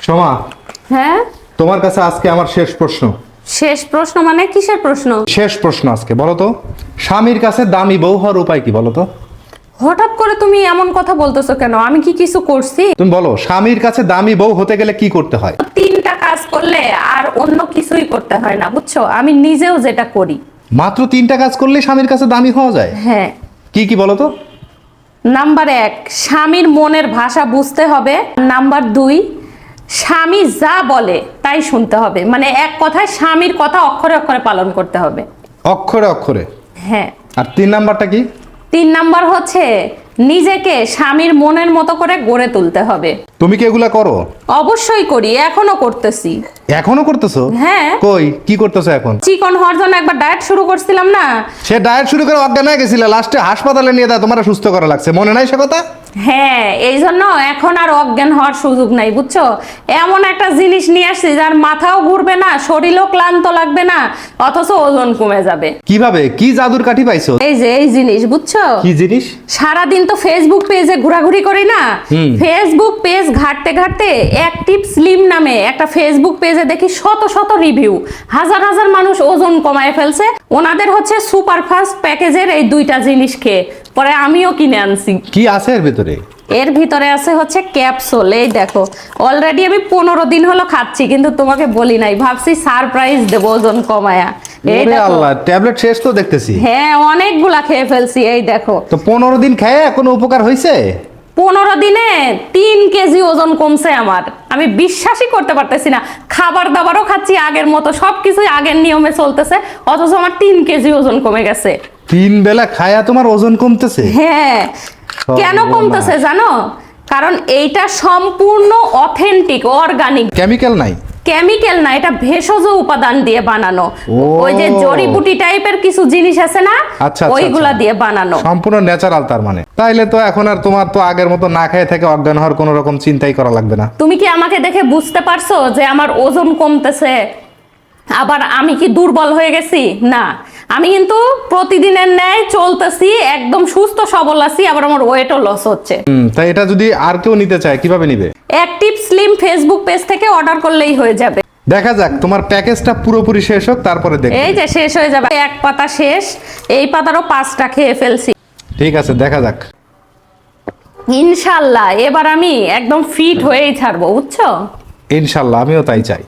সোমা, হ্যাঁ, তোমার কাছে আজকে আমার শেষ প্রশ্ন। শেষ প্রশ্ন মানে কিসের প্রশ্ন? শেষ প্রশ্ন আজকে, বলো তো স্বামীর কাছে দামি বউ হওয়ার উপায় কি বলো তো? হঠাৎ করে তুমি এমন কথা বলতেছো কেন? আমি কি কিছু করছি? তুমি বলো, স্বামীর কাছে দামি বউ হতে গেলে কি করতে হয়? তিনটা কাজ করলে আর অন্য কিছুই করতে হয় না, বুঝছো? আমি নিজেও যেটা করি। মাত্র 3টা কাজ করলে স্বামীর কাছে দামি হওয়া যায়? হ্যাঁ। কি কি বলো তো? নাম্বার 1, স্বামীর মনের ভাষা বুঝতে হবে। নাম্বার 2, স্বামী যা বলে তাই শুনতে হবে, মানে এক কথায় স্বামীর কথা অক্ষরে অক্ষরে পালন করতে হবে। অক্ষরে অক্ষরে? হ্যাঁ। আর 3 নাম্বারটা কি? 3 নাম্বার হচ্ছে নিজেকে স্বামীর মনের মতো করে গড়ে তুলতে হবে। তুমি কি এগুলা করো? অবশ্যই করি, এখনো করতেছি। এখনো করতেছো? হ্যাঁ। কই কি করতেছো এখন? চিকন হওয়ার জন্য একবার ডায়েট শুরু করছিলাম না? সে ডায়েট শুরু করে অজ্ঞান হয়ে গেছিল, লাস্টে হাসপাতালে নিয়ে দেয় তোমার সুস্থ করা লাগছে, মনে নাই সে কথা? হ্যাঁ, এই জন্য এখন আর অজ্ঞান হওয়ার সুযোগ নাই, বুঝছো? এমন একটা জিনিস নিয়ে আসছি যার মাথাও ঘুরবে না, শরীরও ক্লান্ত লাগবে না, অথচ ওজন কমে যাবে। কিভাবে, কি জাদুর কাঠি পাইছো? এই যে এই জিনিস, বুঝছো? কি জিনিস? সারাদিন তো ফেসবুক পেজে ঘোরাঘুরি করি না, ফেসবুক পেজ ঘাটতে ঘাটতে অ্যাক্টিভ স্লিম নামে একটা ফেসবুক পেজে দেখি শত শত রিভিউ, হাজার হাজার মানুষ ওজন কমায় ফেলছে। ওনাদের হচ্ছে সুপারফাস্ট প্যাকেজের এই 2টা জিনিস খেয়ে পরে আমিও কিনে আনছি। কি আছে এর ভিতরে? এর ভিতরে আছে হচ্ছে ক্যাপসুল। এই দেখো, অলরেডি আমি 15 দিন হলো খাচ্ছি, কিন্তু তোমাকে বলি নাই, ভাবছি সারপ্রাইজ দেবো ওজন কমায়া। এই ওরে দেখো। আল্লাহ, ট্যাবলেট শেষ তো দেখতেছি। হ্যাঁ, অনেকগুলা খেয়ে ফেলছি। এই দেখো, তো 15 দিন খেয়ে কোনো উপকার হয়েছে? 15 দিনে 3 কেজি ওজন কমছে আমার। আমি বিশ্বাসই করতে পারতেছি না। খাবার দাবারও খাচ্ছি আগের মতো, সবকিছুই আগের নিয়মে চলতেছে, অথচ আমার 3 কেজি ওজন কমে গেছে। 3 বেলা খায়া তোমার ওজন কমতেছে? হ্যাঁ। কেন কমতেছে জানো? কারণ এইটা সম্পূর্ণ অথেন্টিক, অর্গানিক, কেমিক্যাল নাই। কেমিক্যাল না, এটা ভেষজ উপাদান দিয়ে বানানো। ওই যে জড়িবুটি টাইপের কিছু জিনিস আছে না, আচ্ছা, ওইগুলা দিয়ে বানানো, সম্পূর্ণ ন্যাচারাল। তার মানে তাইলে তো এখন আর তোমার তো আগের মতো না খেয়ে থেকে অজ্ঞান হওয়ার কোনো রকম চিন্তাই করা লাগবে না। তুমি কি আমাকে দেখে বুঝতে পারছো যে আমার ওজন কমতেছে? আবার আমি কি দুর্বল হয়ে গেছি? না, আমি কিন্তু প্রতিদিনের ন্যায় চলতেছি, একদম সুস্থ সবল আছি, আবার আমার ওয়েটও লস হচ্ছে। তাই এটা যদি আর কেউ নিতে চায় কিভাবে নিবে? অ্যাক্টিভ স্লিম ফেসবুক পেজ থেকে অর্ডার করলেই হয়ে যাবে। দেখা যাক তোমার প্যাকেজটা পুরোপুরি শেষ হোক, তারপরে দেখব। এই যে শেষ হয়ে যাবে, এক পাতা শেষ, এই পাতারও 5টা খেয়ে ফেলছি। ঠিক আছে, দেখা যাক। ইনশাল্লাহ এবার আমি একদম ফিট হয়েই ছাড়বো, বুঝছো? ইনশাল্লাহ, আমিও তাই চাই।